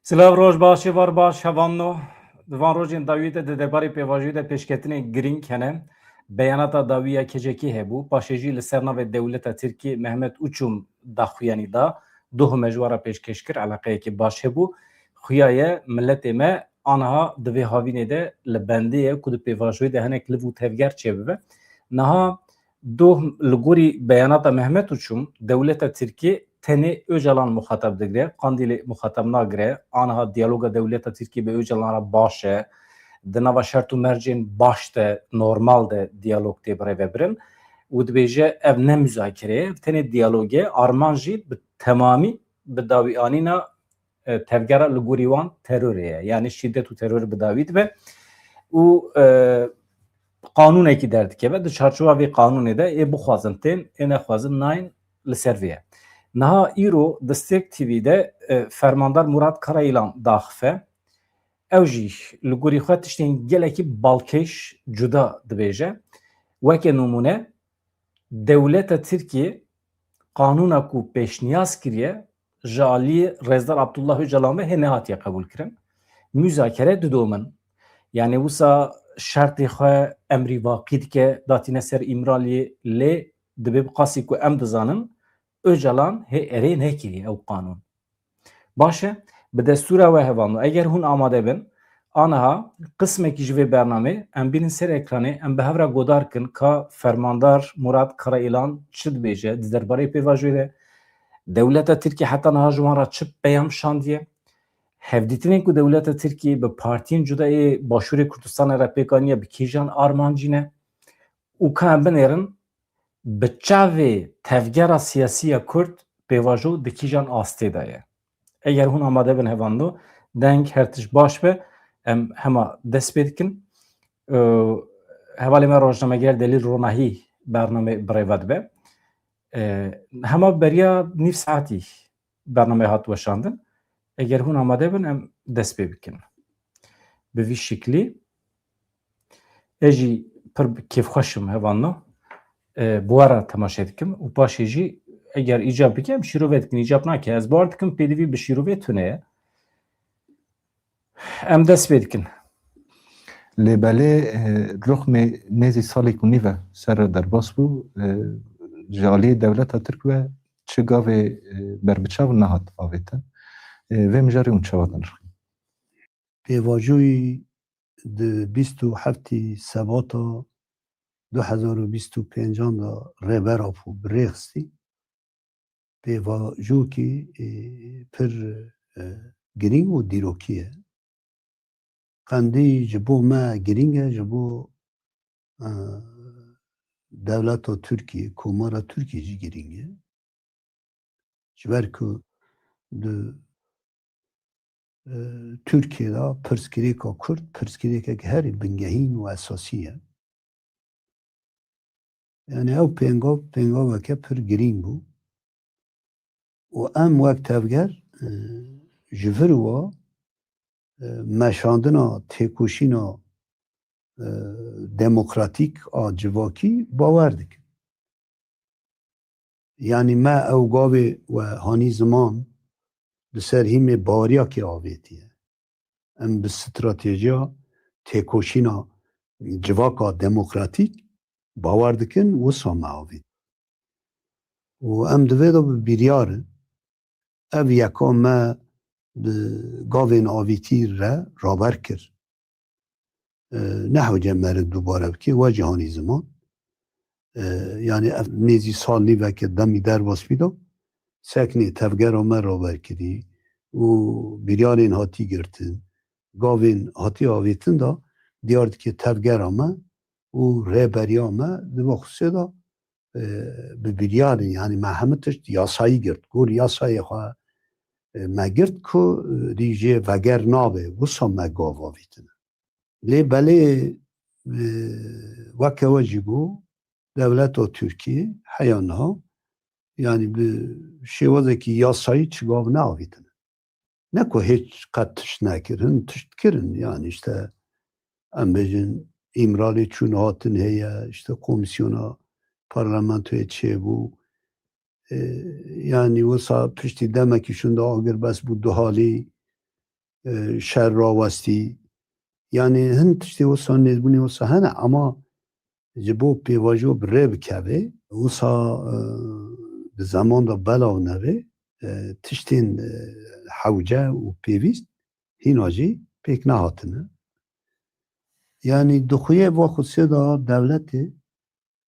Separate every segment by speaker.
Speaker 1: Silav roj başê var baş hevanno di van rojên dawî de di derbarê pêvajiyê de pêşketinê girîng hene. Beyanata dawiya kecekî hebû. Paşê jî li ser navê dewleta Tirkiye Mehmet Uçum daxuyanî da duh mejwara pêşkeş kir eleqeyekî baş hebû. Xuya ye milletê me aniha di vê havînê de li bendê ku di pêvajiyê de hinek liv û tevger çêbibe. Niha duh li gorî beyanata Mehmet Uçum dewleta Tirkiye tenê Öcalan muhatap digire, Kandilê muhatap nagire. Aniha diyaloga dewleta Tirkiye bi Öcalan re baş e. Di nava şert û mercên baş de normal de diyalog tê birêvebirin. û dibêje ev ne müzakere ye, tenê diyalog e, arman jî bi temamî bi dawîanîna tevgera li gorî wan terorê ye. Yani şîddet û terorê bi dawî dibe û qanûnekî derdikeve. Di çarçova vê qanûnê de ê bixwazin tên, ê nexwazin nayên li ser vê ye. Niha îro di Stêrk TV de fermandar Murat Karayılan daxife. Ew jî li gorî xwe tiştên gelekî balkêş cuda dibêje. Weke numune dewleta Tirkiye qanûna ku pêşniyaz kiriye ji aliyê Rezdar Abdullah Öcalan ve hê nehatiye qebûl kirin. Müzakere didomin. Yani wisa şertê xwe emrî vaqî dike datîne ser İmraliyê lê dibe qasî ku em dizanin Öcalan hê erê nekiriye ew qanûn. Baş e bi destûra we hevano eger hûn amade bin aniha qismekî ji vê bernamê em bînin ser ekranê em bi hev re godar kin ka fermandar Murat Karayılan çi dibêje di derbarê pêvajiyê de dewleta Tirkiye heta niha ji wan re çi peyam şandiye. Hevdîtinên ku dewleta Tirkiye bi partiyên cudayê Başûrê Kurdistanê re pêkaniye bi kîjan armancîne û ka em binêrin bi çavê tevgera siyasî Kurd pêvajo di kîjan astê de ye. Eger hûn amade bin hevando deng her tişt baş be em hema dest pê dikin. Hevalê me rojnameger Delîl Ronahî bername birêve dibe. Hema beriya nîv saetî bername hat weşandin. Eger hûn amade bin em dest pê bikin. Bi vî şeklî ez jî pir kêfxweş im hevano bi we re temaşe dikim û paşê jî eger îcab bike em şîrove dikin, îcab nake. Ez bar dikim pêdivî bi şîrovê tune ye. Em dest pê dikin.
Speaker 2: Lêbelê rûxmê nêzî salê ku nîve ser derbas bû ji aliyê dewleta Tirk ve çi gavê berbiçav nehat avêtin. Vê mijarê hûn çawa dinirxin.
Speaker 3: Pêvajoyî di 27 Sebata 2025 da rêbera xwe birêxistî. Pêvajokî pir girîng û dîrokî ye. Qendî ji bo me girîng e, ji bo dewleta Tirkiye, komara Tirkiye jî girîng e. Ji ber ku di Tirkiye'de pirsgirêka Kurd pirsgirêkek herî bingehîn û esasî ye. Yani ew pêngaveke pir girîng bû û em wek tevger ji vir we meşandina têkoşîna demokratîk a civakî bawer dikin. Yani me ew gavê we hanî ziman di ser hîmê bariyakê avêtiye. Em bi stratejiya têkoşîna civaka demokratîk bawer dikin wisa me avêt. û em divê de bi biryarin ev yeka me bi gavên avîtî re raber kir. Nehewce me dubare bike we cîhanî ziman. Yani ev nêzî sal nîveke demî derbas bî da seknê tevgera me raber kirî û biryarên hatî girtin, gavên hatî avêtin da diyar dike tevgera me û rêberiya me di bo xusê da bi biryarên yani me hemû tişt yasayî girt. Gor yasayê xwe me girt ku rîjê veger nabe wisa me gav avêtine. Lê belê weke we jî bû dewleta Tirkiye heya niha yani bi şêwazekî yasayî çi gav neavêtine. Ne ku hiç qet tişt nekirin, tişt kirin. Yani işte em bêjin İmralê çûn hatin heye, işte komisyona parlamentoyê çêbû. Yani wisa piştî demekî şûn de agir bes bû duhalî شر راوستی yani hin tiştê wisa nêzbûnê wisa hene ama ji bo pêvajo bi rê bikeve wisa di zaman da belav neve tiştên hewce û pêvîst hîna jî pêk nehatine. Yani dixuye va xusê da devletê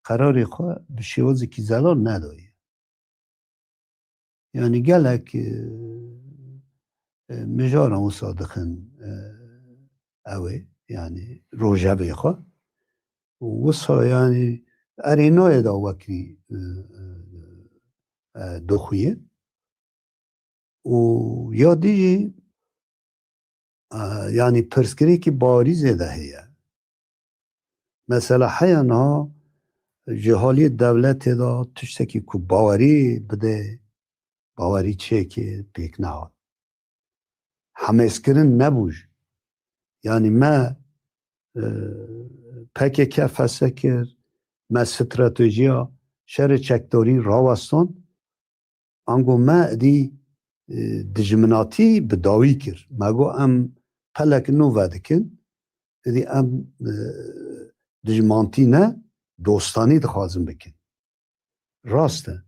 Speaker 3: qerarê xwe bi şêwazekî zelal nedaye. Yani gelek mijaran wisa dixin ew ê yani rojevê xwe wisa yani erê nayê da wekî dixuye û ya dî jî yani pirsgirêkî barîzê de heye. Mesela heya niha ji haliyê devletê da tiştekî ku bawerî bide bawerî çêkê pêk nehat. Hemêzkirin nebû jî. Yani me PKK fesek kir, me stratejiya şerê çekdarî rawestan ango me êdî dijminatî bi dawî kir. Me got em pelek nû vedikin êdî em dijmantî ne dostanî dixwazin bikin. Rast e.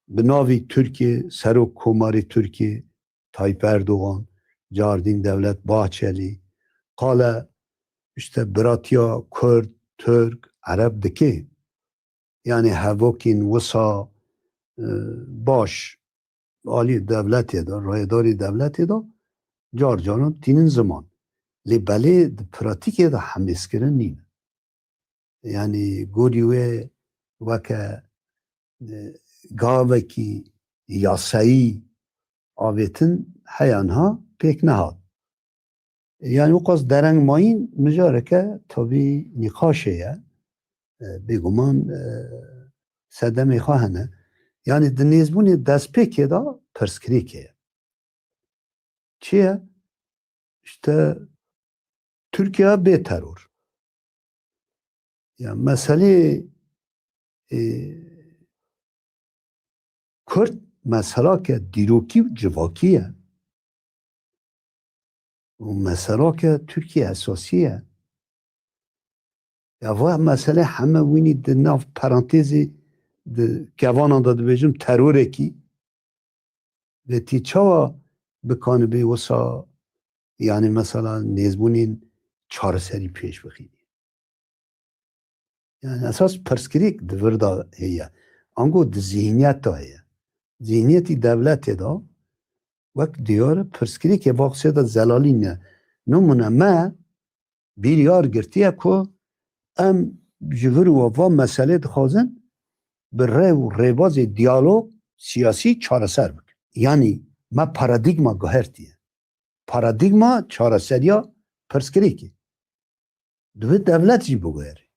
Speaker 3: Bi navî Tirkiye Serok Komarê Tirkiye Tayyip Erdogan, Cardîn Devlet Bahçeli qale işte biratiya Kurd, Türk, Ereb dike. Yani hevokîn wisa baş alî devletê da, rayedorî devletê da car caran tînin ziman. Lê belê di pratikê de hemêzkirin nîne. Yani gorî wê weke gavekî yasayî avêtin heya niha pêk nehat. Yani wqas dereng mayîn mijareke tabî nîqaşê ye bêguman sedemê xwe hene. Yani di nêzbûnê destpêkê da pirsgirêk heye. Çi ye? İşte Türkiye bê teror. Ya meselê Kurd meselake dîrokî û civakî ye. û meselake Tirkiye esasî ye. Ya va mesele heme wînî di nav parantêzê di kevanan da dibêjim terorekî ve tî çawa bikanibê wisa yani mesela nêzbûnên çareserî pêş bixînî. Yani esas pirsgirêk di vir da heye. Ango di zihniyet da heye. Zihniyetî devletê da wek diyar pirsgirêkê baxşê da zelalî ne. Numune me biryar girtiye ku em ji vir û va meselê dixwazin bi rêv û rêbazê diyalog siyasî çareser bikin. Yani me paradigma guhertiye. Paradigma çareseriya pirsgirêkê. Divê devlet jî biguhere.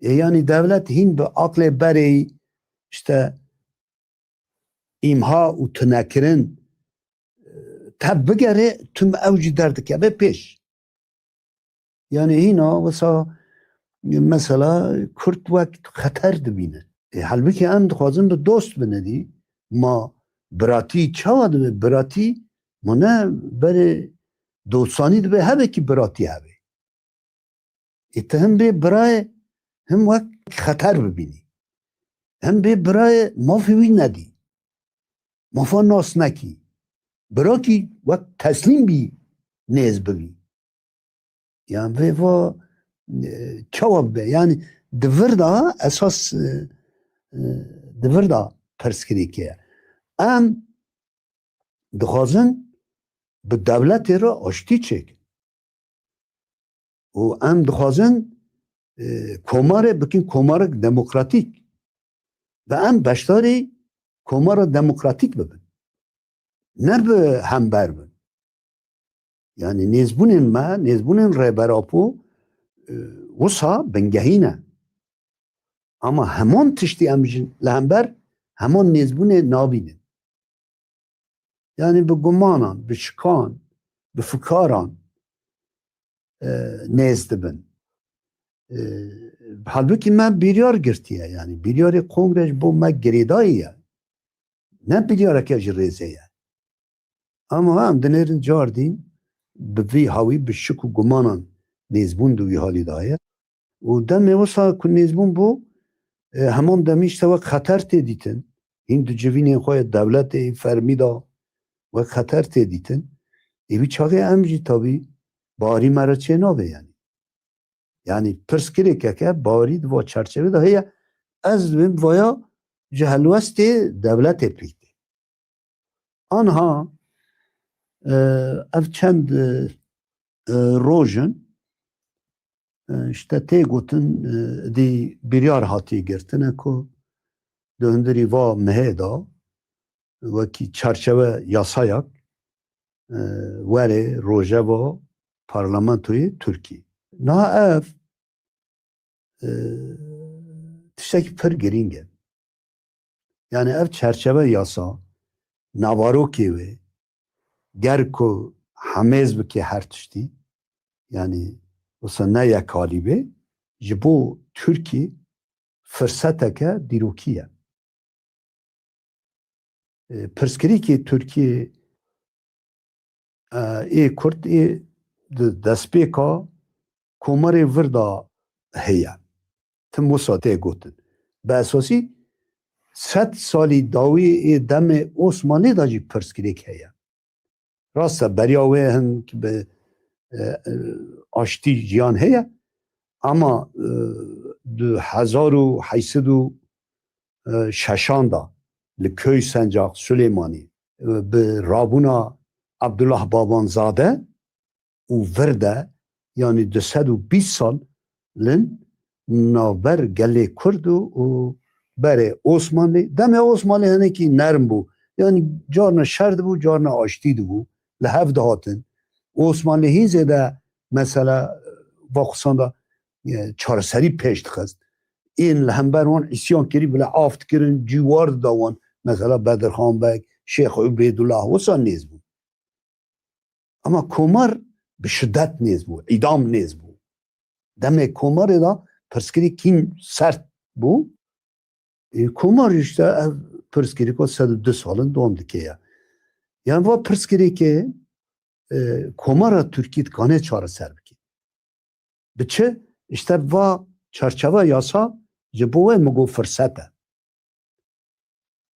Speaker 3: Yani devlet hîn bi aklê berê işte imha û tunekirin teb bigere tüm ew jî derdikeve pêş. Yani hîna wisa mesela Kurd wek xeter dibîne. Helbikî em dixwazin bi dost binedî ma biratî çawa dibe biratî ma ne berê dostanî dibe hevekî biratî hebe. Te him bê birayê him wek xeter bibînî. Him bê birayê mafê wî nedî. Mafa nas nekî. Birakî wek teslîm bî nêz bibî. Yani vê va çawa bibe. Yani di vir da esas di vir da pirsgirêkê ye. Em dixwazin bi devletê re aştî çêkin. û em dixwazin komarê bikin komarek demokratîk ve em beşdarê komara demokratîk bibin. Ne bi hember bin. Yani nêzbûnên me, nêzbûnên rêberapû wisa bingehî ne. Ama heman tiştî em jî li hember heman nêzbûnê nabînin. Yani bi gumanan, bi şikan, bi fikaran nêz dibin. Halbuki me biryar girtiye yani biryarê kongre ji bo me girêdayî ye. Ne biryareke ji rêzê ye. اما هم دنیرن جاردین به وی هاوی به شک و گمانان نیزبون دوی حالی دایه و دم وسا که نیزبون بو همان دمیشته و خطر تیدیتن این دو جوینی خواه دولت فرمیدا و خطر تیدیتن ایوی چاقه امجی تابی باری مرا چه نابه یعنی پرس کری که باری دو چرچوه ده هیا از بیم ویا جهلوست دولت پیده آنها اف چند روژن işte te gotin di biryar hatî girtine ku di hundirî va mehê da wekî çerçeve yasayak werê rojeva parlamentoyê Tirkiyê. Niha ev tiştekî pir girîng e. Yani ev çerçeve yasa navarokê wê ger ku hemêz bike her tiştî yani wisa ne yekalî bê ji bo Tirkî fırseteke dîrokî ye. Pirskirîkê Tirkiyê ê Kurd ê di destpêka komarê vir da heye. Tim wisa tê gotin. Bi esasî 100 salî dawî ê demê Osmanlî da jî pirskirêk heye. Rast e beriya wê hin bi aştî jiyan heye ama di 1806 da li köy Sencaq Süleymanî bi rabûna Abdullah Babanzade û vir de yani 220 sal lin navber gelê Kurd û berê Osmanlî demê Osmanlî hinekî nerm bû yani carna şer dibû carna aştî dibû li hev dihatin Osmanlî hîn zêde mesela vaxusan da çareserî pêş dixist ên li hember wan îsyan kirî bile av dikirin cîwar dida wan mesela Bedirxan Bek Şeyx Ubêdullah wisa nêz bû ama komar bi şiddet nêz bû îdam nêz bû demê komarê da pirskirî kîn sert bû komar işte ev pirskirîka 102 salin dom dike ye yani va pirskirêkê komara Tirkiyê dikane çareser bike bi çi işte va çerçeve yasa ji bo wê migo fırsat e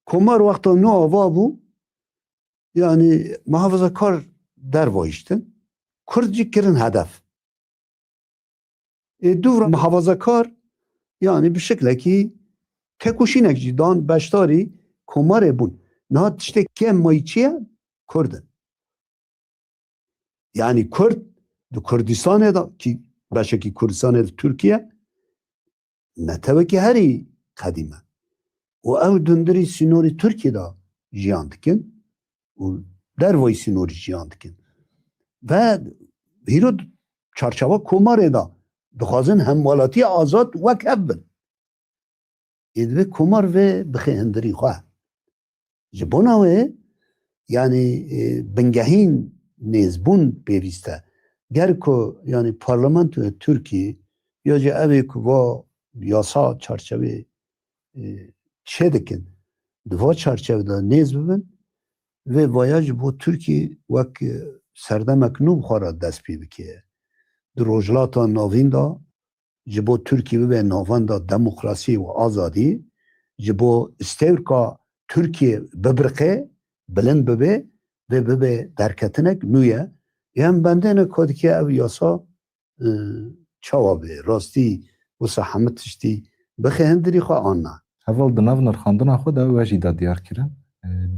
Speaker 3: komar wexta nû ava bû yani muhafazakar dervayiştin Kurd jî kirin hedef dûvra muhafazakar yani bi şeklekî tekuşînek jî dan beşdarî komarê bûn niha tiştek kêm mayî çi ye Kurdin yani Kurd di Kurdistanê da ki beşekî Kurdistanê di Tirkiye netewekî herî qedîm e û ew dundirî sînorî Tirkiye da jiyan dikin û dervayî sînorî jiyan dikin ve hîro çarçava komarê da dixwazin hemwelatî azad wek ev bin divê komar vê bixe hindirî xwe ji bona wê yani bingehîn nêzbûn pêvîst e ger ku yani parlamentoya Tirkiyê ya jî evê ku va yasa çarçevê çê dikin di va çarçeve da nêz bibin vê vaya ji bo Tirkiyê wek serdemek nû xwe dest pê bike di rojhilata navîn da ji bo Tirkiyê bibe navenda demokrasî û azadî ji bo stêrka Tirkiye bibiriqe bilind bibe ve bibe derketinek nû ye yan bendene kodike ev yasa çawa bê rastî wisa hemû tiştî bixe hindirî xwe anna
Speaker 2: Heval di nav nirxandina xwe de we jî da diyar kirin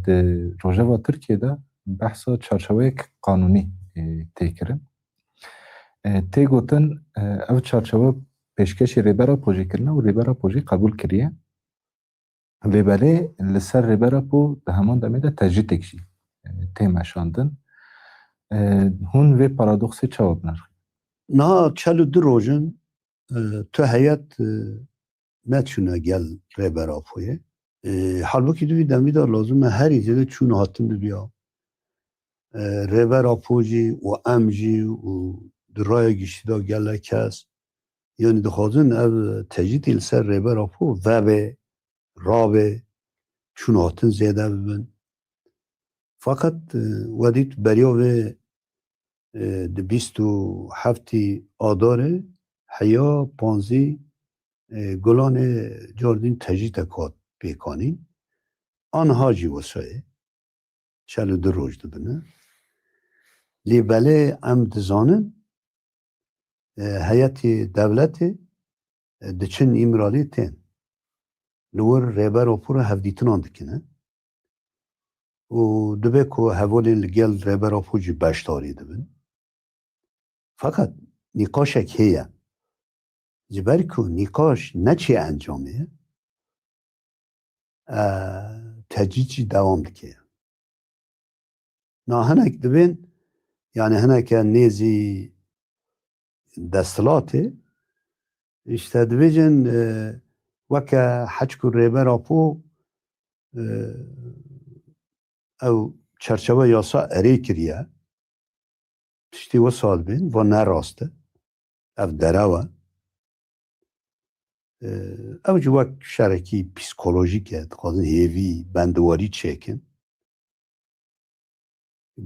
Speaker 2: di rojeva Tirkiye de behsa çarçeveyek qanûnî tê kirin tê gotin ev çarçeve pêşkeşê rêbera pojîkirine û rêbera pojî qebûl kiriye lêbelê li ser rêbera po di heman demê de tecrîtek jî tê meşandin hûn vê paradoksê çawa binirxîn
Speaker 3: niha çel û du rojin tu heyet neçûne gel rêbera poyê halbukî du vî demî da lazim e herî zêde çûn hatin bibiya rêbera po jî û em jî û di raya giştî da gelek kes yani dixwazin ev tecrîtê li ser rêbera po vebê rabê çûn hatin zêde bibin fakat ودیت بریا و د 27 آذار حیا 15 گلان جاردین تجدید کات پیکانین آنها جی وسایه 42 روز دبنه لی بله ام دزانن هیئت دولت دچن امرالی تن لور ریبر و پور هفدیتنان دکنه و دبه که حوالین لگل ریبر و پور جی بشتاری دبن fakat نقاشک هیه جبری که نقاش نه چی انجامه تجدیدی دوام دکه نه هنک دبین yani هنک نیزی دستلاته işte dibêjin weke heçkû rêber apû ew çerçeve yasa erê kiriye tiştî wisa dibin va nerast e ev derew e ew jî wek şerekî psîkolojîk e dixwazin hêvî bendiwarî çêkin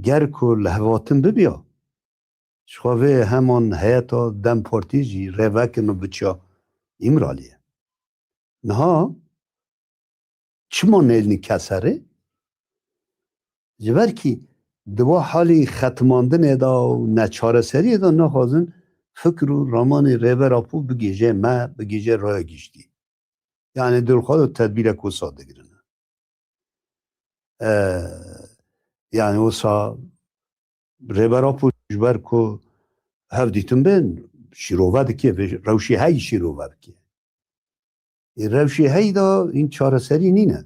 Speaker 3: ger ku li hevatin bibiya şixwe vê heman heyeta dem partî jî rêvekin û biçya İmraliye. Niha çima nelni keserê ji ber kî di wa halê xetmandinê da û neçareseriyê da naxwazin fikr û ramanê rêber apû bigêje me bigêje raya giştî. Yani dilxwaz û tedbîrek wisa digirin. Yani wisa rêber apû ji ber ku hev dîtin bin şîrove dike rewşê heyî şîrove dike. Rewşê heyî da hîn çareserî nîne.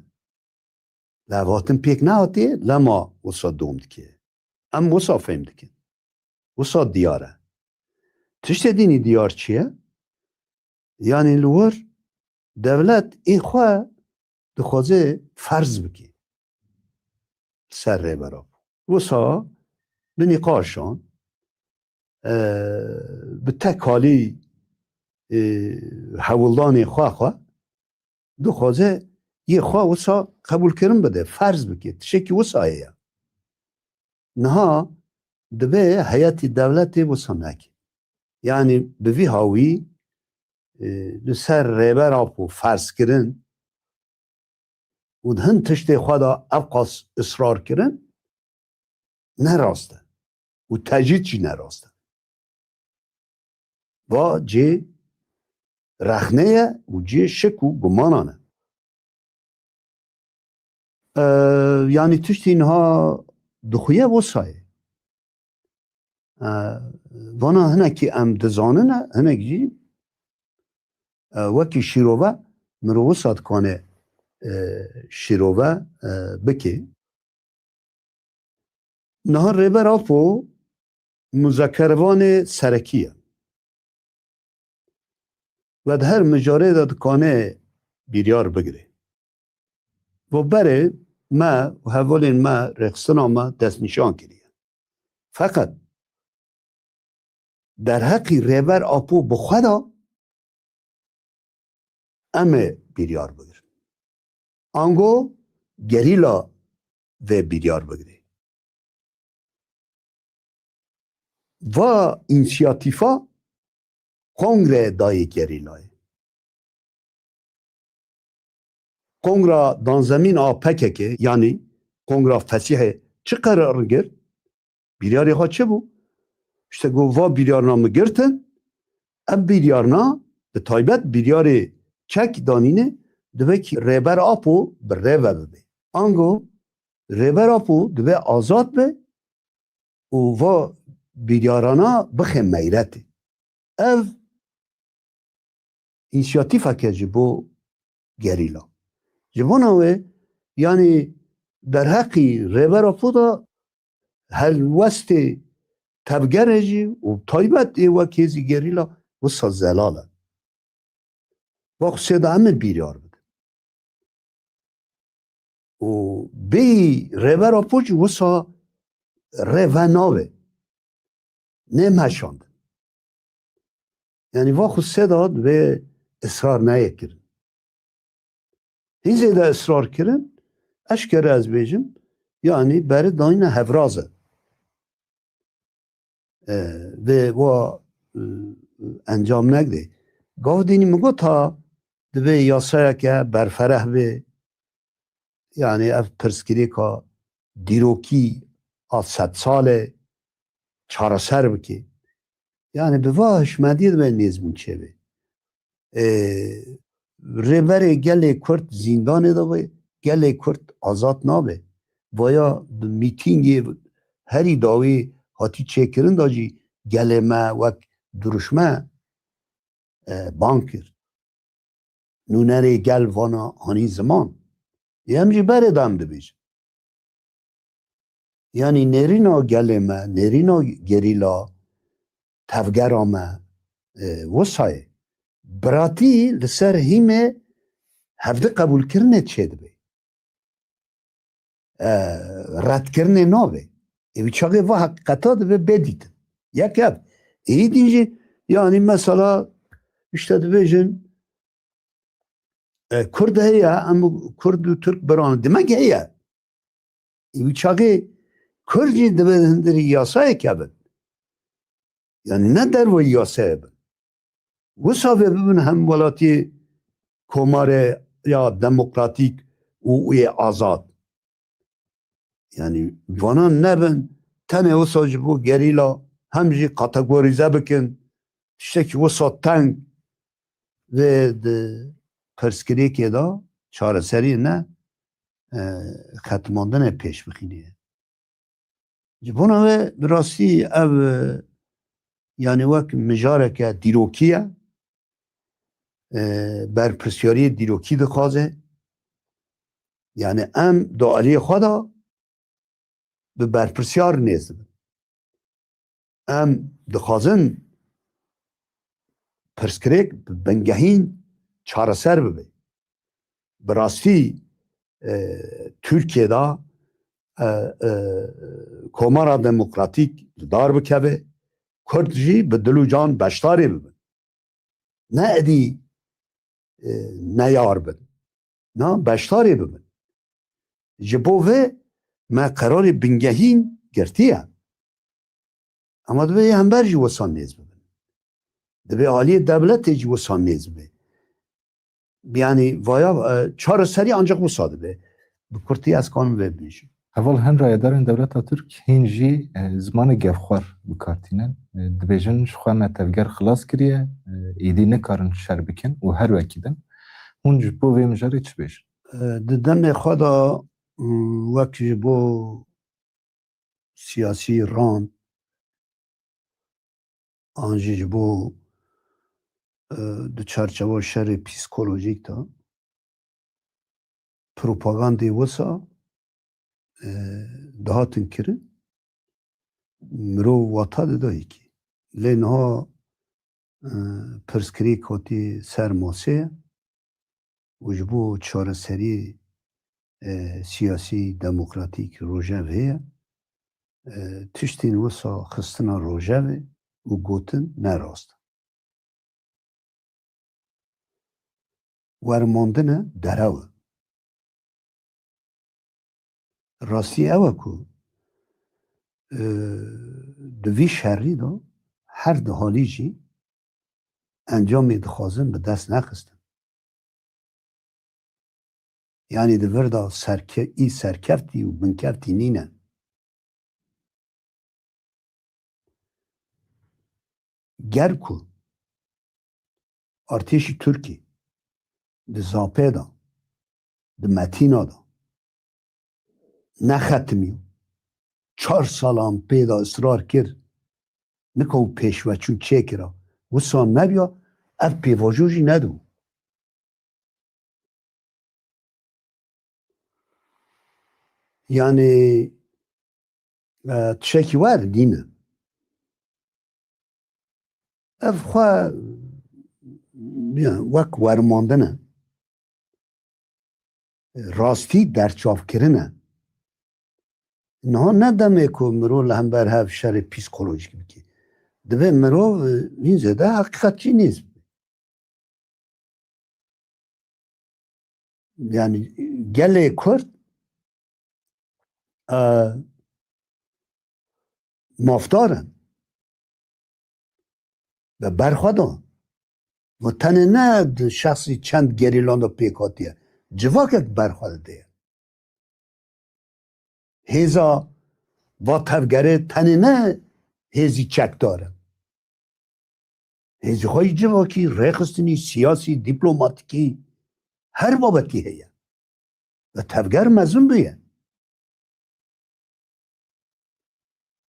Speaker 3: Li hevatin pêk nehatiye lema wisa dom dike. Em wisa fêm dikin. Wisa diyar e. Tiştê dînî diyar çi ye? Yani li wir devlet ê xwe dixwaze ferz bike. Ser rêber apû. Wisa bi nîqaşan bi tek halî hewildanê xwe dixwaze yê xwe wisa qebûlkirin bide, ferz bike, tişekî wisayê ye. Niha dibe heyetî devletê wisa neke. Yani bi vî hawî li ser rêber apû ferzkirin û di hin tiştê xwe da ev qas israr kirin nerast e û tecdîd jî nerast e. Va cê rexne ye û cê şik û gumanan e. Yani tiştî niha dixuye wisayê. Vana hinekî em dizanin e hinek jî wekî şîrove mirov wisa dikane şîrove bike. Niha rêber apû muzekerevanê serekî ye. Ve di her mijarê de dikane biryar bigire. Bo berê me û hevalên me rêxistina me destnîşan kiriye. Feqet derheqî rêber apû bi xwe da em ê biryar bigirin. Ango gerîla vê biryar bigire. Va însiyatîfa Kongre dayê gerîlayê. Kongra danzemîn a PKK yani Kongra Fesihê çi qerar gir? Biryarê xwe çi bû? İşte got va biryarna min girtin ev biryarna di taybet biryarê çek danîne dibe ki rêber apû bi rêve bibe. Ango rêber apû dibe azad be û va biryarana bixe meyretê. Ev însiyatîfeke ji bo gerîla. Ji bona wê yani derheqî rêber apû da helwestê tevgerê jî û taybet ê wekê zî gerîla wisa zelal e. Va xusê de em ê biryar bikin. û bêyî rêber apû jî wisa rêve nabe. Nê meşandin. Yani va xusê da divê israr neyê kirin. Hîzê de israr kirin eşkere ez bêjim yani beri dayına hevrazı ve o encam negdi. Gav dini mi ta dibe yasaya ke berfereh ve yani ev perskiri ka diroki az 100 sale çaraser biki. Yani bi va hişmediye ve nizmin çevi. Rêberê gelê Kurd zîndanê de be, gelê Kurd azad nabe. Vaya bi mîtingê herî dawî hatî çêkirin da jî gelê me wek duruşme ban kir. Nûnerê gel vana hanî ziman. Em jî berê dem dibêjin. Yani nêrîna gelê me, nêrîna gerîla tevgera me wisa ye. Biratî li ser hîmê hevdî qebûlkirinê çê dibe. Redkirinê nabe. Evî çaxê va heqîqeta dibe bêdîtin. Yek ev. Êdî jî yani mesela işte dibêjin Kurd heye em Kurd û Türk biran demek heye. Evî çaxê Kurd jî dibe hindirî yasayê kevin. Yani ne derve yasayê bin. Wisa vê bibin hem welatî komarê ya demokratîk û ê azad. Yani vana nebin tenê wisa ji bo gerîla hem jî kategorîze bikin tiştekî wisa teng vê di pirsgirêkê da çareserî ne xetmandinê pêş bixîniye. Ji bona wê bi rastî ev yani wek mijareke dîrokî ye berpirsyariyê dîrokî dixwaze yani em di aliyê xwe da bi berpirsyar nêz dibin. Em dixwazin pirsgirêk bi bingehîn çareser bibe. Bi rastî Türkiye da komara demokratîk li dar bikeve, Kurd jî bi dil û can beşdarê bibin. Ne edî neyar bin. Na beşdarê bibin. Ji bo vê me qerarê bingehîn girtiye. Ama dibe hember jî wisa nêz bibin. Dibe aliyê devletê jî wisa nêz bibe. Yani vaya çareserî ancak wisa dibe. Bi Kurtî ez kanim vê bêjim.
Speaker 2: Heval hin rayedarên dewleta Türk hîn jî zimanê gevxwar bikardînin. Dibêjin ji xwe me tevger xilas kiriye, êdî nikarin şer bikin û her wekî din. Hûn ji bo vê mijarê çi bêjin?
Speaker 3: Di demê xwe da wek ji bo siyasî rand an jî ji bo di çerçeva şerê psîkolojîk da propagandê wisa dihatin kirin mirov wata dida yekî. Lê niha pirsgirêk hatî ser masê û ji bo çareserî siyasî demokratîk rojevê ye tiştên wisa xistina rojevê û gotin ne rast e. Wermandine derew e. Rastî ew e ku di vî şerrî da her di halî jî encamê dixwazin bi dest nexistin. Yani di vir da serkeftî û binkeftî nîne. Ger ku artêşî Tirkî di zapê da di metîna da nexetimiye 4 salan pê da israr kir nika û pêşveçûn çêkira wisa nebiya ev pêvajo jî nedibû. Yani tişekî wer dîne. Ev xwe wek wermandin e rastî derçavkirin e. Niha ne demê ku mirov li hember hev şerê psîkolojîk bike. Dibe mirov hîn zêde heqîqetçî nêz bibe. Yani gelê Kurd مافدارن و برخوادان و تنه نه شخصی چند گریلان دا پیکاتیه جواکت برخواد ده هیزا و تفگره تنه نه هیزی چک داره هیزی های جواکی ریخستنی سیاسی دیپلوماتیکی هر بابتی هیه و تفگر مزون بیه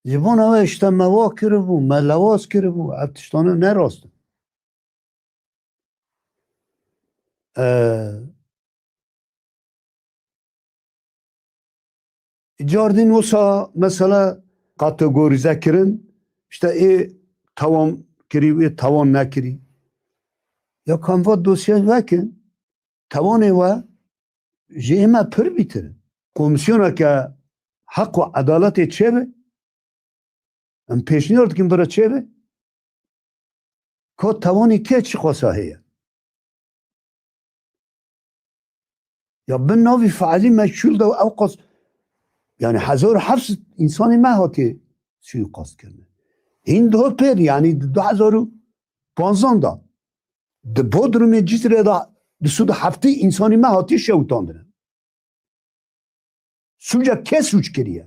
Speaker 3: جبان اوه اشتموا کرده بو ملواز کرده بو ارتشتانه نراستن جاردین وسا مثلا کاتگوریزه کرن işte tavan kiri tavan nekiri ya kanva dosya vekin tavanı ve jema pır bitirin komisyona ki hak ve adalet çeve em peşniyat kim bara çeve ko tavanı ke çıkasa heye ya ben navi faali meşhur da avqas yani 1700 insani ما هاتی suikast کرده این دو پر یعنی 2015 دا د بودرم جسر دا د سود هفته انسانی ما هاتی شوتاندن سوجا که سوچ کریه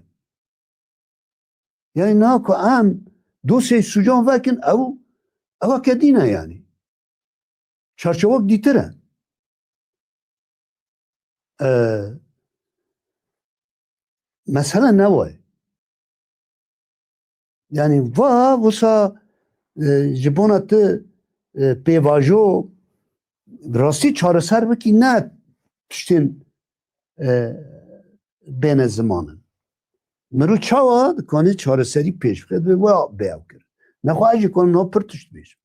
Speaker 3: یعنی نه که ام دو سه سوجان وکن او کدینه یعنی چارچوک دیتره مثلا نوای yani vasa jibonat pevajo rasti çareser biki ne piştin bene zamanın meru çava kani çareseri peş biked ve va beyav kir nexwaji kon no pırtışt beş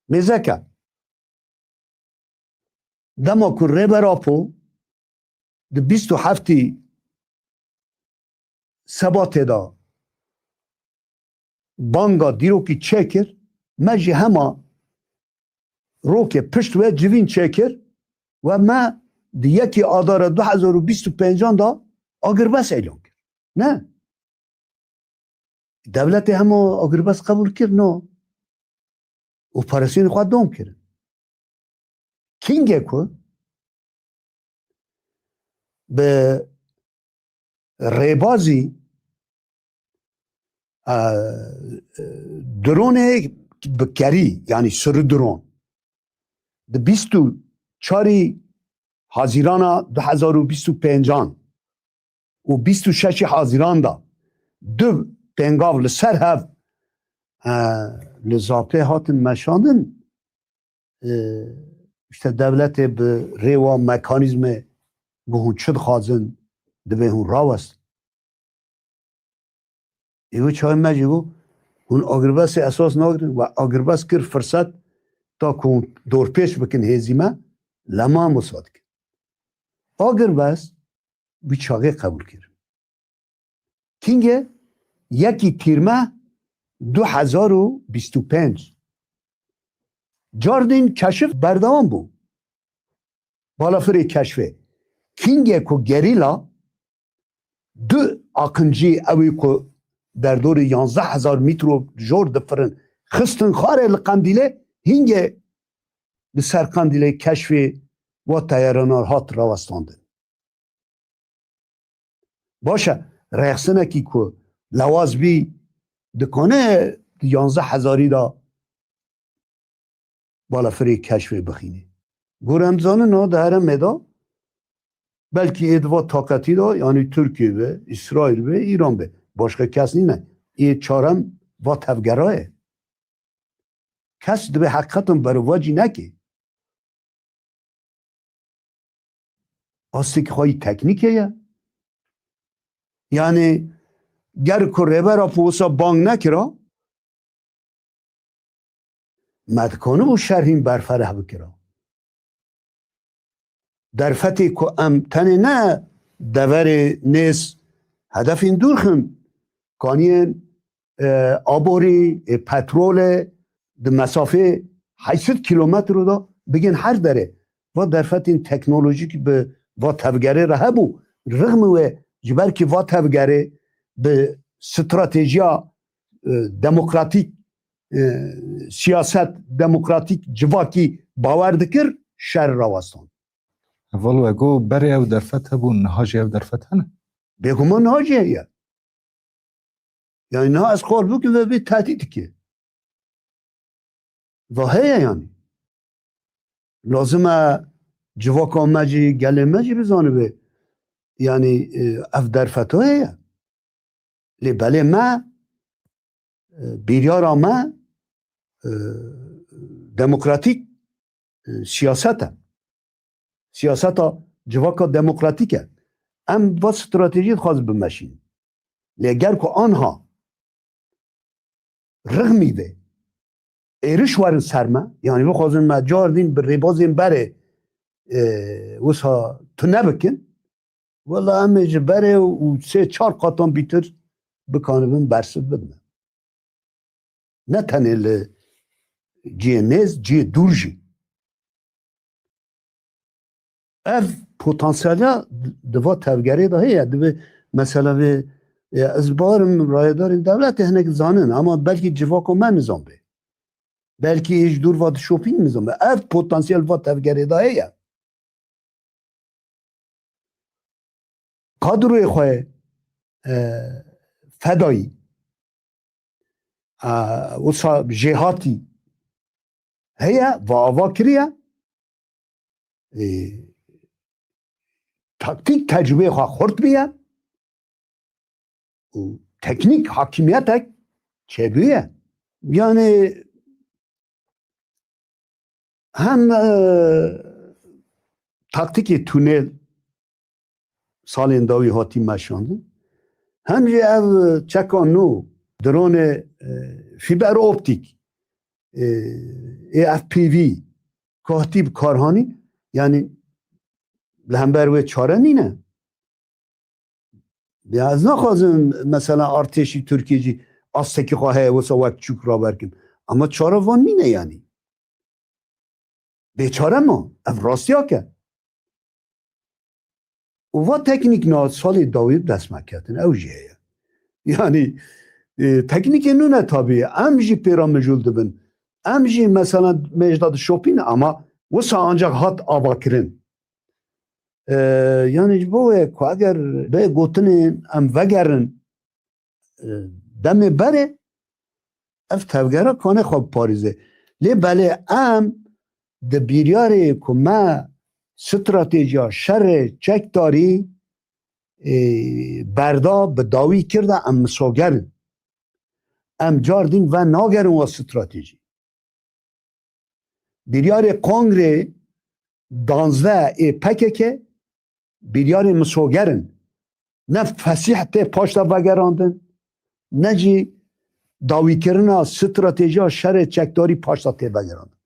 Speaker 3: mezeka dema ku reberapo de 27 sebatê da banga dîrokî çêkir me jî hema rokê pişt we civîn çêkir ve me di yekî adara 2025 da agirbes elan kir ne devletê hema agirbes qebûl kir no operasyonê xwe dom kirin kîngê ku bi rêbazî drone bikeri yani sürü drone de 24 Hazirana 2025 و 26 Haziran da du pengav li ser hev li zapê hatin meşandin işte devletê bi rêwa mekanîzmê bi hûn çi dixwazin divê hûn rawestin ایو چای مجیگو اون آگرباس اساس ناگرین و آگرباس کر فرصت تا کن دور پیش بکن هزیمه لما مساعد کن آگرباس بیچاقه قبول کرد کینگه یکی تیرمه 2025 جاردین کشف بردوام بو بالافری کشفه کینگه کو گریلا دو akıncı اوی کو در دور 11,000 متر جور دفرن خستن خاره لقندیله هینگه به سر قندیله کشف و تیارانار هات راوستاندن باشه رخصنه کی که لواز بی دکانه 11,000 دا بالا فری کشف بخینه گورمزانه نا دهره مدا بلکه ادوا طاقتی دا یعنی ترکیه و اسرائیل و ایران به başka kes ne? Çarem va tevgeraye. Kes de be hakikaten bervacı ne ki? Aslı ki hay teknik ya. Yani ger ku rebera posa bang nekira medkanı bu şerhin berfereh bikira. Derfeti ku em tene ne deveri nes hedefin durkhın کانین آبوری پترول د مسافه 800 کیلومتر رو دا بگن هر داره و در فتین تکنولوژی که به و تفگره راه بو رغم و جبر که وا تبگره به استراتژیا دموکراتیک سیاست دموکراتیک جواکی باور دکر شر راوستان
Speaker 2: والو اگو بری او درفت هبون نهاجی او درفت هنه
Speaker 3: بگمان نهاجه یا یعنی نه از خور بو که به تهدید که و هیا یعنی لازمه جواک آمجی گله مجی بزانه به یعنی اف درفت هیا لی بله ما بیریار ما دموکراتیک سیاستا جواکا دموکراتیکه ام با استراتژی خواست بمشین لیگر که آنها رغمی ده ایرش وارن سرما یعنی بخوازن مجار دین به ریبازین بره وسا تو نبکن والا امی جبره و 3-4 قطان بیتر بکانبن برسد بدن نه تنه جیه نز جیه دور جی اف پوتانسیالا دوا تفگری ده هیه دوی مثلا از بارم رایدار دولت هنک زانن اما بلکه جواکو من نظام به بلکه ایش دور واد شوپینگ نظام به اف پوتانسیال واد تفگری ده هیه قادروی خواه فدایی وصا جهاتی هي و كريا تاكتيك تجربه خورد بيا و تكنيك حاكميتك چه يعني هم تاكتيك تونل سالين داوي هاتي مشاندن هم جي او چکانو درون فیبر اپتیک FPV کاتیب کارهانی یعنی لهمبر و چاره نینه از نخوازم مثلا ارتشی ترکیه جی آستکی خواهی و سوک چوک را برکن اما چاره وان نینه یعنی بیچاره ما افراستی ها که و تکنیک نا سال داوید دست مکتن او جیه یعنی تکنیک نونه طبیعه امجی پیرام مجول دبن امجی مثلا مجداد شوپین اما وسا ancak hat avakirin yani bu که اگر به گوتنین ام وگرن دم بره اف تفگره کانه خواب پاریزه لی بله ام ده بیریاره که ما استراتژیا شر چک داری بردا به داوی کرده ام مساگرن ام جاردین و ناگرن و استراتژی بیریار کنگره 12 پکه بیریار مساگرن نه فسیح ته پاشتا وگراندن نه جی داوی کردن استراتژی شر چکداری پاشتا ته وگراندن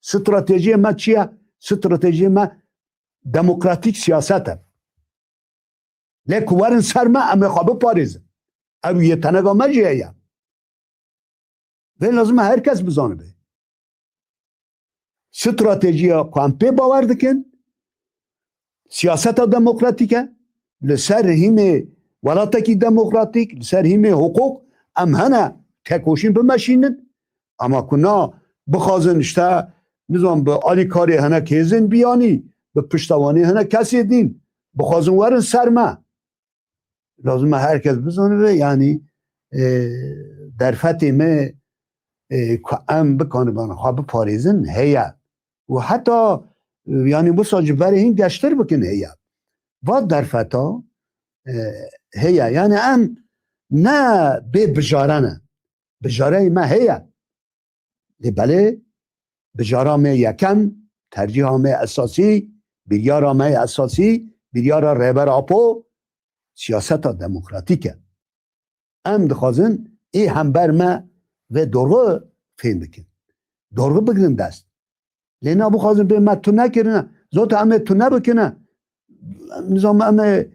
Speaker 3: استراتژی ما چیه؟ استراتژی ما دموکراتیک سیاسته لیکن ورن سر ما امی خوابه پاریز او یه تنگا ما جیه و لازم هر کس بزانه به استراتژی کامپی باور دکن سیاست دموکراتیکه لسر همه ولاتکی دموکراتیک لسر همه حقوق ام هنه تکوشین بمشینن اما کنا بخوازن اشتا نظام به آلی کاری هنه کهزن بیانی به پشتوانی هنه کسی دین بخوازن ورن سر ما لازم هر کس بزانه به یعنی در فتح ما که ام بکنه بانه خواب پاریزن هیا و حتی یعنی بسا جبره این گشتر بکن هیا و در فتح هیا یعنی ام نه به بجارانه بجاره ما هیا بله بجاره ما یکم ترجیح ما اساسی بیریار ما اساسی بیریار رهبر آپو سیاست دموکراتیکه ام دخوازن ای هم بر ما و دورغه فهم بکن دورغه بگرن دست لینا بخوازن به ما تو نکرنه زوت همه تو نبکنه نظام همه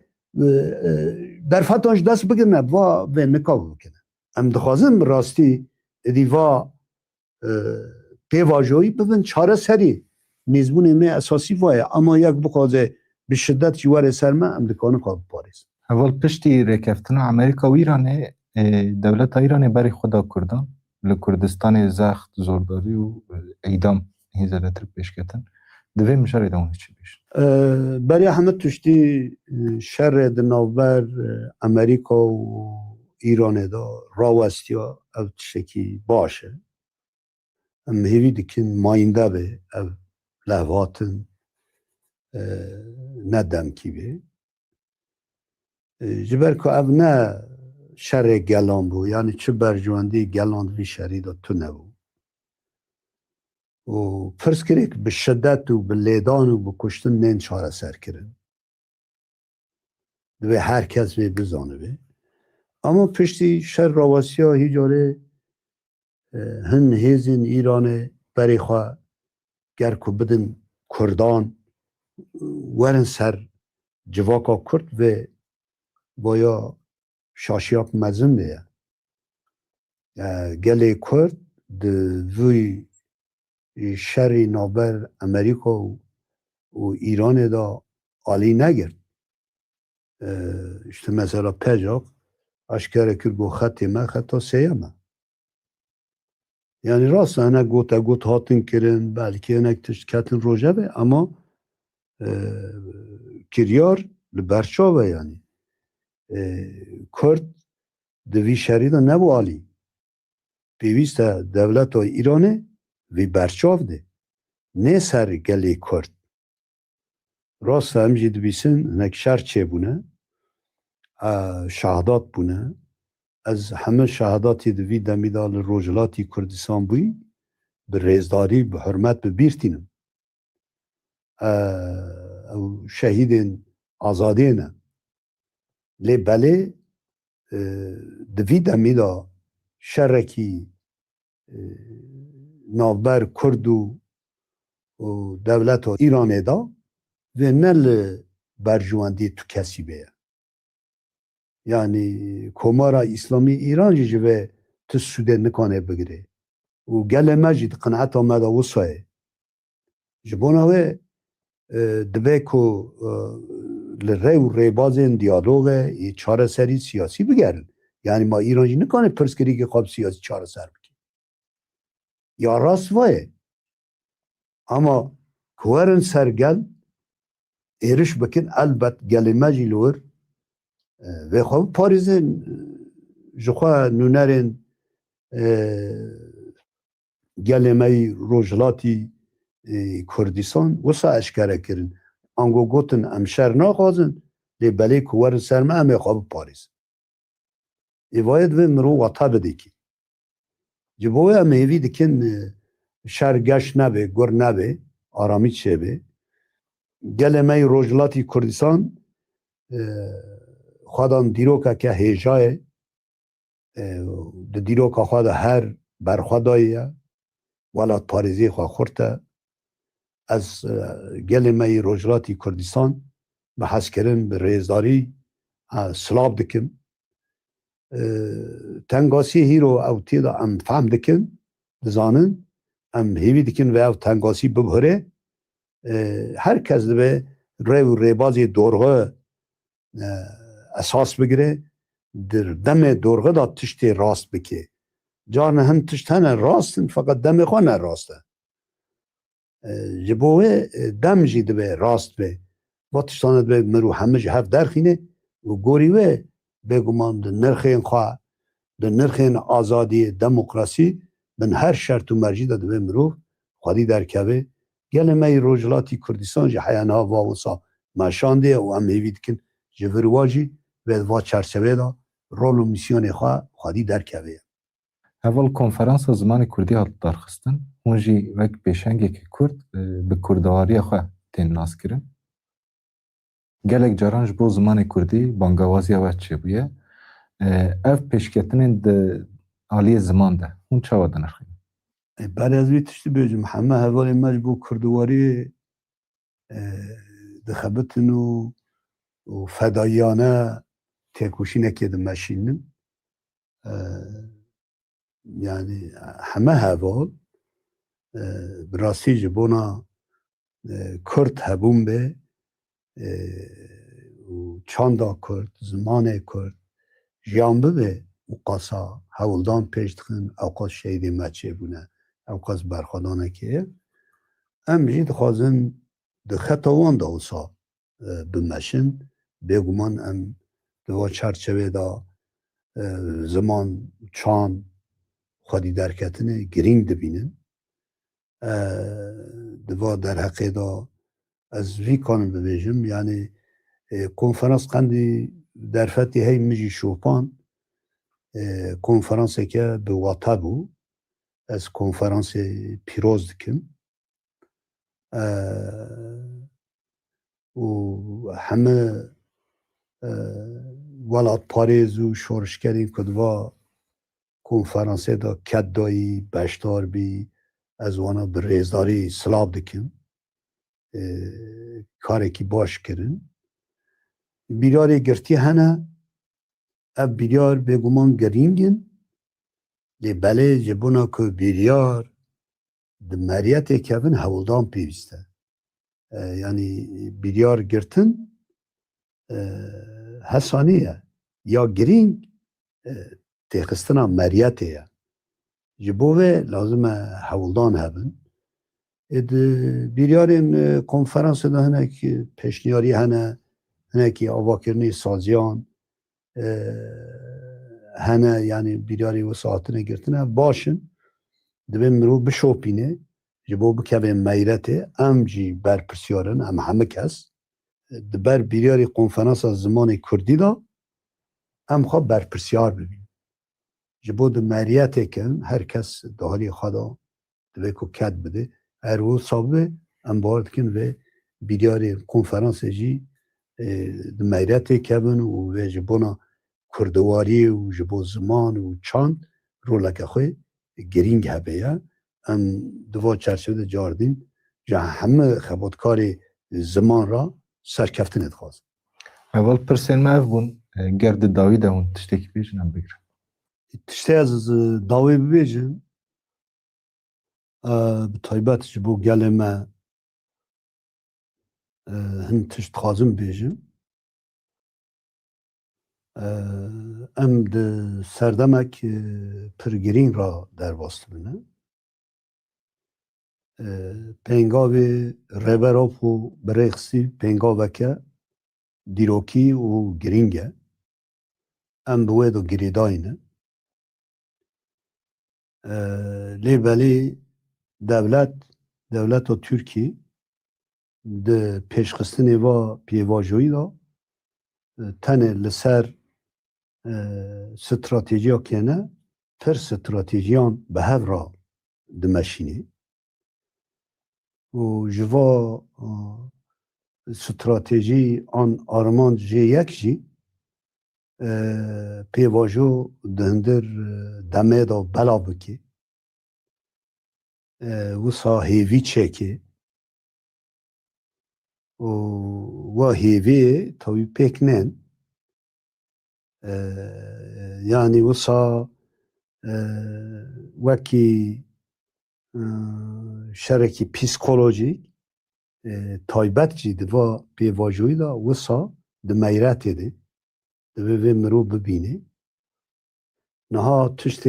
Speaker 3: در فتانش دست بگرنه و نکاو بکنه ام دخوازن راستی دیوا پیواجوی ببین چاره سری نیزبون ایمه اساسی وایه اما یک بخوازه به شدت جوار سرمه ام دکانه خواب پاریز
Speaker 2: اول پشتی رکفتن امریکا و ایران دولت ایران برای خدا کردان لکردستان زخت زورداری و اعدام هیزلتر پیش کتن دوی مشاره دونه چی بیش
Speaker 3: برای همه تشتی شر دناور امریکا و ایران دا راوستیا او تشکی باشه ام هیوی دکن ماینده به او لحواتن ندم کی به جبر که او نه شر گلان بو یعنی چه برجواندی گلان وی شری دا تو نبو و فرض کرد به شدت و به لیدان و به کشتن نین چاره سر کرن دوی هر کس به بزانه به اما پشتی شر راواسی ها هی جاره هن هیزین ایران بری خواه گر که بدن کردان ورن سر جواکا کرد و بایا شاشیاب مزن بیه گلی کرد دوی شر نابر امریکا و ایران دا عالی نگرد işte mesela pecak aşkare kür go xetime xeta seyeme yani rast ene got hatin kirin belki enek tişt ketin roje be ama kiryar li berçave yani Kurd di şerî de nebu alî pêwîst e devleta Îranê vî berçav de nê ser gelê Kurd rast em jî dibîsin hinek şer çêbûne şehadat bûne ez heme şehadatê di vî demî da li Rojhilatê Kurdistan bûî bi rêzdarî bi hurmet bi bîr tînim ew şehîdên azadiyê ne lê belê di vî demî da şerekî navber Kurd û devleta Îranê da vê ne li berjwendiyê tu kesî bê ye yani komara İslamî İran jî ji vê tu Sûdê nikane bigire û gelê me jî di qeneeta me da wisa ye ji bona wê dibe ku li rê û rêbazên diyalogê çareserî siyasî bigerin yani ma İran jî nikane pirsgirêkê xwe bi siyasî çareser bike ya rast vaye ama ku werin ser gel êriş bikin elbet gelê me jî li wir vê xwe biparêzin ji xwe nûnerên gelê me yî Rojhilatê Kurdistan wisa eşkere kirin ango gotin em şer naxwazin lê belê ku werin ser me em ê xwe biparêzin êvayê divê mirov heta bidêkî ji bo wê em hêvî dikin şer geş nebe gur nebe aramî çêbe gelê me yî Rojhilatê Kurdistan xwadan dîrokeke hêjayê di dîroka xwe de her berxwe daye welat parêziyê xwe xurt e ez gelê me yî Rojhilatê Kurdistan bi hezkirin bi rêzdarî silav dikim tengasî hîro ew tê de em fehm dikin dizanin em hêvî dikin ve ew tengasî bibhire her kes dibe rêv û rêbazê dorxwe esas bigire di demê dorxe da tiştê rast bike carna hin tişt hene rastin fakat demê xwe ne rast e ji bo wê dem jî dibe rast be va tiştane dibe mirov heme ji hev derxîne û gorî wê bêguman di nirxên xwe di nirxên azadiyê demokrasî bin her şert û mercî de dibe mirov xwedî derkeve gelê me yî Rojhilatê Kurdistan ji heya niha va wisa meşandiye û em hêvî dikin ji vir wa jî ve va çerçevê da rol û mîsyonê xwe xwedî derkeve ye
Speaker 2: اول konferansa zimanê Kurdî hat darxistin hûn jî wek pêşengekî Kurd bi kurdewariya xwe tên naskirin gelek caran ji bo zimanê Kurdî bangewaziya we çêbûye ev pêşketinên di aliyê ziman de hûn çawa dinirxînin
Speaker 3: berê ez vî tiştî bêjim heme hevalê me ji bo kurdiwariyê dixebitin û fedayîyane têkoşînekê dimeşînin yani heme heval bi rastî ji bona Kurd hebûn bê و چاندا کرد زمان کرد جیان ببه و قاسا هولدان پیش دخن اوقات شهید مچه بونه اوقات برخوادانه که ام جید خوازن ده خطاوان دا اوسا بمشن بگومان ام دوا چرچوه دا زمان چان خودی درکتنه گرینگ دبینن دوا در حقی دا از وی کانم ببیجم یعنی کنفرانس قندی در فتی هی مجی شوپان کنفرانسی که به واتا بو از کنفرانس پیروز دکم و همه ولات پاریز و شورشگری کدوا کنفرانسی دا کدایی بشتار بی از وانا به ریزداری سلاب دکم کاری که باش کرن بیراری گرتی هنه اب بیریار بگومان گرینگن لی بله جبونا که بیریار ده مریت کهون هولدان پیوسته یعنی بیریار گرتن حسانیه یا گرینگ تخستنا مریته جبوه لازم هولدان هبن بیریارین کنفرانس ده هنه که پیشنیاری هنه که آواکرنی سازیان هنه یعنی بیریاری و ساعتنه گرتنه باشن دبه مرو بشوپینه جبو بکوه میرته ام جی بر پرسیارن ام همه کس دبر بیریاری کنفرانس از زمان کردی دا ام خواه بر پرسیار ببین جبو ده میریته کن هر کس دهالی خدا دبه که کد بده هر او صابه ام بارد کن و بیریاری کنفرانس جی د میرته کبن و جبونا کردواری و جبو زمان و چاند رولکه خوی گرینگ هبه یا ام دوا چرچوه جاردین جا همه خباتکار زمان را سرکفتن ادخواست
Speaker 2: اول پرسین ما اف بون گرد داوی ده اون تشتکی بیشن هم بگرم
Speaker 3: تشتی از داوی ببیجن به طایبت جبو گل ما هن تشت خازم بیجن ام ده سردمک پرگرین را در باست بینه پنگاوی ربراف و برخصی پنگاوه که دیروکی و گرینگه ام بوید و گریداینه لی بلی دولت و ترکی ده پیشخستنی و پیواجوی دا تنه لسر استراتیجیا کنه پر استراتیجیان به هف را دمشینی و جوا استراتیجی آن آرمان جی یک جی پیواجو دهندر دمه دا بلا بکی و سا هیوی چکی و هیوی تاوی پیکنن یعنی وصا وکی شرکی پیسکولوژیک تایبت جی دوا پیواجوی دا وصا ده میرات ده دوی مرو ببینه نها تشت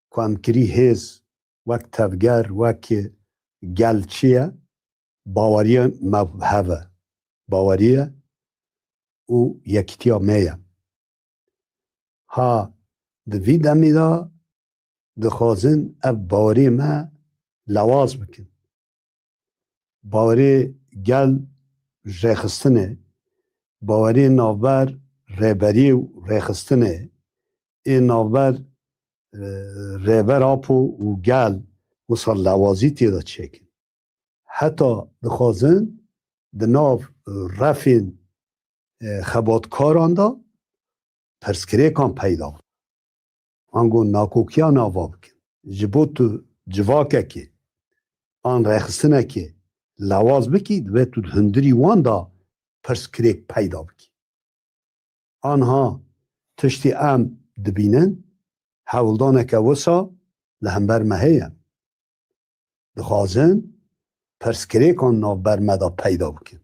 Speaker 3: کامکری هز وک تفگر وک گلچیه باوریه مبهوه باوریه او یکتیا میه ها دوی دمی دا دخوازن اب باوری ما لواز بکن باوری گل ریخستنه باوری نوبر ریبری و ریخستنه این نوبر ریبر آپو و گل وصل لوازی تیدا چکن حتی دخوازن دناو رفین خباتکاران دا پرسکری کن پیدا آنگو ناکوکیا ناوا بکن جبو تو جواکه که آن رخصنه که لواز بکید و تو هندری وان دا پرسکری پیدا بکید آنها تشتی ام دبینن حولدانه که وسا لهمبر مهیه دخوازن پرسکری کن ناو برمدا پیدا بکن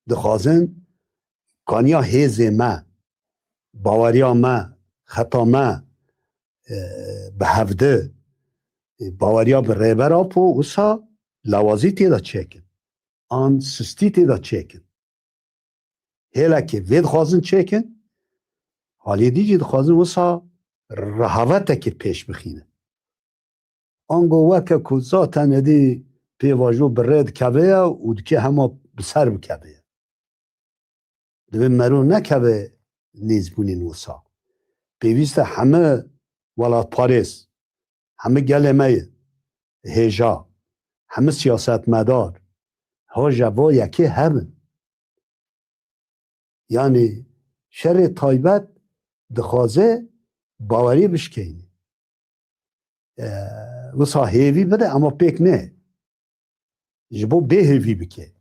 Speaker 3: دخوازن کانیا هیز ما باوریا ما خطا ما به هفته باوریا به ریبر آپو وسا لوازی تیدا چکن آن سستی تیدا چکن هیلا که وید خوازن چکن حالی دیجی دخوازن وسا رهاوته که پیش بخینه آنگو وکه که ذاتا ندی پیواجو برد کبه و دکی همه بسر بکبه دوی مرو نکبه نیزبونین وسا پیوسته همه ولات پاریس همه گلمه هیجا همه سیاست مدار ها جوا یکی همه یعنی شر تایبت دخوازه باوری بشکینه وسا هیوی بده اما پیک نه جبو به هیوی بکه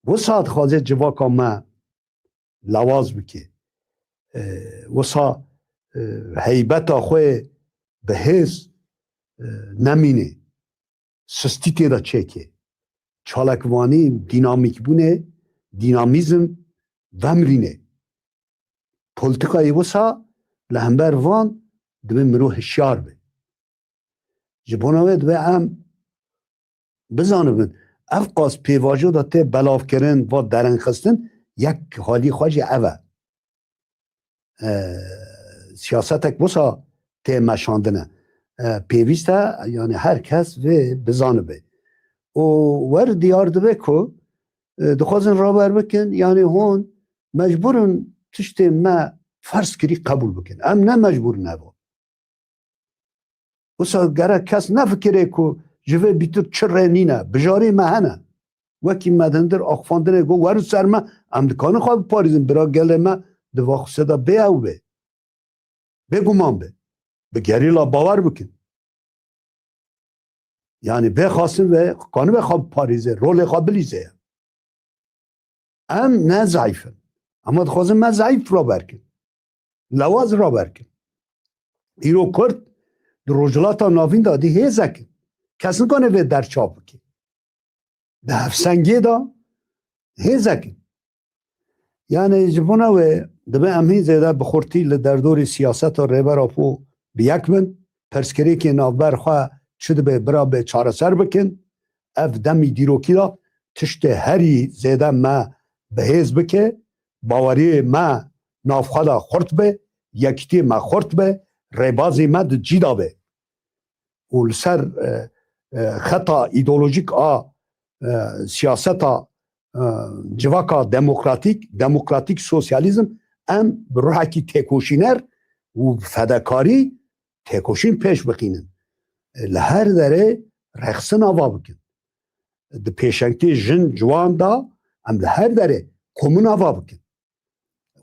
Speaker 3: وسا دخوازه جواکا ما لواز بکه وسا هیبتا خوی به حس نمینه سستی تیدا چکه چالکوانی دینامیک بونه دینامیزم ومرینه پولیتیکای وسا لهمبر وان دوی مرو هشیار به جبوناوه دوی ام بزانبن اف قاس پیواجو دا ته بلاف کرن و درن خستن یک حالی خواجی اوه سیاستک وسا ته مشاندنه پیوسته یعنی هر کس و بزانه به و ور دیار دوه که دخوازن رابر بکن یعنی هون مجبورن تشت ما فرض کری قبول بکن ام نه مجبور نبود وسا گره کس نفکره که جوه بیتر چره نینه بجاری مهنه وکی مدندر آخفاندنه گو ورو سر ما امدکانه خواه پاریزم برا گله ما دوا خسده به او به بگو من به گریلا باور بکن یعنی بخواستن و قانون بخواب پاریزه رول خواب بلیزه ام نه ضعیفن اما دخوازم من ضعیف را برکن لواز را برکن ایرو کرد در رجلاتا ناوین دادی هیزکن کس نکنه و در چاپ بکن ده هفسنگی دا هیزکن یعنی جبونا و دبه امهی زیده بخورتی لدردور سیاست و ریبر آپو بیک من پرسکری که نافبر خواه چود به برا به چاره سر بکن اف دمی دیروکی دا تشت هری زیده ما به هیز بکه باوری ما نافخوا دا خورد به یکتی ما خورد به ریبازی ما دا جیدا به و لسر خطا ایدولوژیک سیاستا جواکا دموکراتیک سوسیالیزم ام بروحکی تکوشینر و فداکاری تکوشین پیش بخینن لهر داره رخصن آوا بکن ده پیشنگتی جن جوان دا ام لهر داره کومون آوا بکن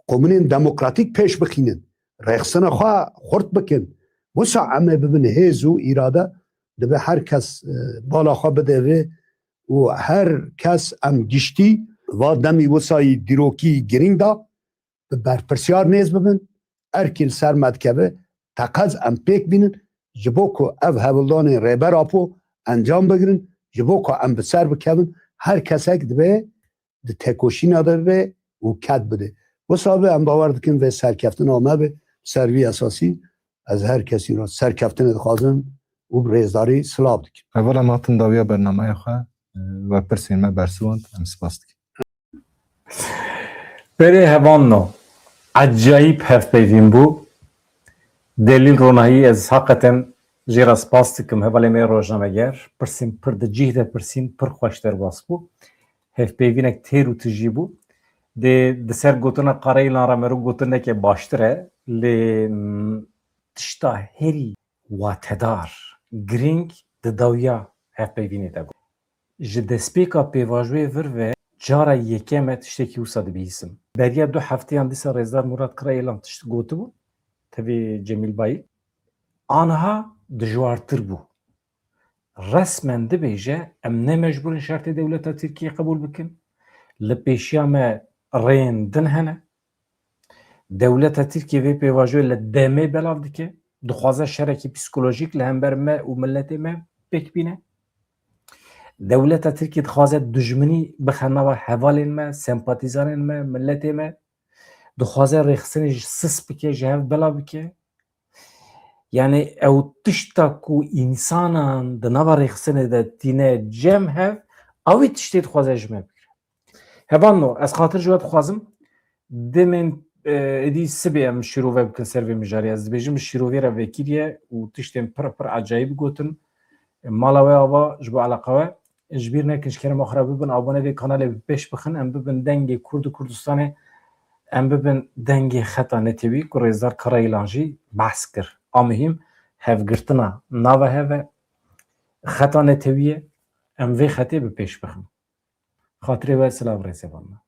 Speaker 3: کومونین دموکراتیک پیش بخینن رخصن خواه خورد بکن وسا عمه ببین هیزو ایراده ده به هر کس بالا خواه بده و هر کس ام گشتی و دمی وسای دیروکی گرینگ دا برپرسیار نیز ببین ارکیل سر مدکبه تقاز ام پیک بینن جبو که او هولدان ریبر آپو انجام بگیرن جبو که ام بسر بکبن هر کسک ده تکوشی نداره به و کد بده وسا ام باور دکن و سرکفتن آمه به سروی اساسی از هر کسی را سرکفتن دخوازن و ریزداری سلاب دکن
Speaker 2: اولا ما تنداویا برنامه خواه و پرسین ما برسوند ام سپاس دکن
Speaker 1: بره هوان نو عجایب هفت بیوین بو دلیل رونایی از حقیقتاً جیرا سپاس دکم هوالی می روشنامه گر پرسین پر ده جیه ده پرسین پر خوشتر باس بو هفت بیوینک تیرو تجی بو ده سر گوتنا قرایی لان را مرو گوتنه که باشتره لی تشتا هری واتدار گرینگ ده داویا هفت بیوینی ده گو جده سپیکا پیواجوی ور و جارا یکمه تشتکی وسا ده بیسم بریا دو هفته هم دیسا رزدار مراد قرایی لان تشت گوتو بو تبی جمیل بایی آنها دجوارتر بو رسما ده بیجه ام نه مجبورن شرط دولتا ترکیه قبول بکن لپیشیامه رین دن هنه دولتا ترکیه وی پیواجوی لدمه بلاو دکه دخوازه شرکی پسیکولوژیک لهمبر ما و ملت ما بک بینه دولت ترکیه دخوازه دجمنی بخنه و حوالین ما سمپاتیزانین ما ملت ما دخوازه رخصنی سس بکه جهاز بلا بکه یعنی او تشتا کو انسانان د نوا رخصنه د تینه جم هف اوی تشتی دخوازه جمع بکره هبانو از خاطر جواب خوازم دمین ادی سبی ام شروع بکن سروی مجاری از بیجم شروعی را وکیریه و تشتیم پر عجایب گوتن مالاوی آوا جبو علاقه جبیر نکنش کرم آخر ببین آبانه دی کانال پیش بخن ام ببین دنگ کرد و کردستان ام ببین دنگ خطا نتیوی که ریزدار کرای لانجی بحث کر آمهم هف گرتنا ناوه هف خطا نتیویه ام وی خطی به پیش بخن خاطری و سلام ریزه بانه